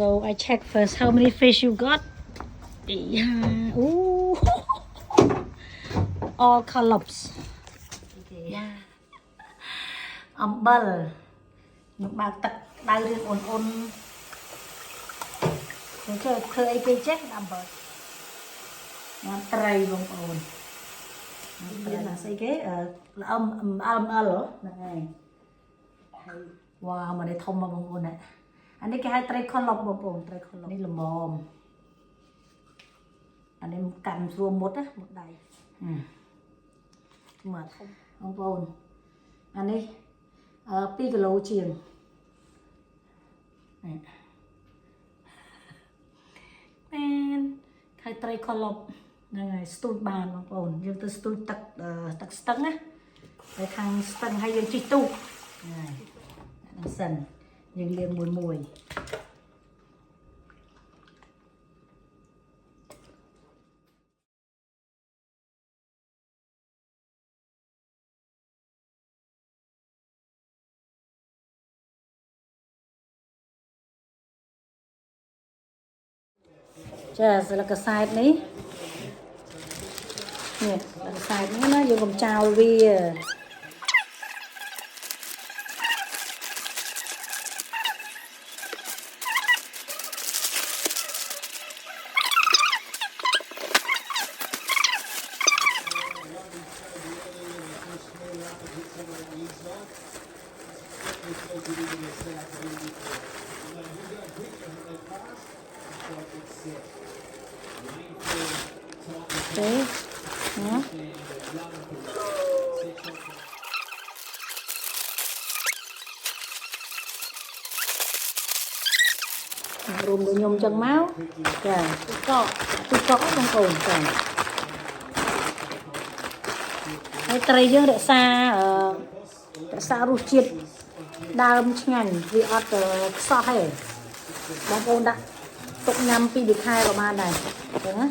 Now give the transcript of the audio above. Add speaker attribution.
Speaker 1: So I check first how many fish you got. Yeah. Ooh. All colors. Okay. Yeah. Ball. Nước bạc tật đau riêng ồn. Thưa ấy cây chết làm bờ. Nó trầy bông ồn. Đây là xây cái là âm lửa này. Wow mà để thông mà bông ồn này. Anh ấy cái hai tray con lọc bông ồn, tray con lọc. Đây là mồm. Anh ấy cầm rùa một đầy. Mà thông bông ồn. Anh ấy 2 គីឡូជាងមែនខៃត្រីខលប់ហ្នឹងហើយស្ទូចបានបងប្អូនយើងទៅស្ទូចទឹកស្ទឹងណាទៅខាងស្ទឹងហើយយើងជិះទូកហ្នឹងហ្នឹងសិនយើងលាងមួយចាស្លឹកកសែតនេះនេះស្លឹកកសែតនេះណាយើងកុំចោលវាទេណារួមដូចខ្ញុំចឹងមកចាទូកកបងប្អូនចាហើយត្រីយើងរក្សារសជាតិដើមឆ្ងាញ់វាអត់ខ្សោះទេបងប្អូនដាក់ទុកញ៉ាំ2 ខែក៏បានដែរចឹងណា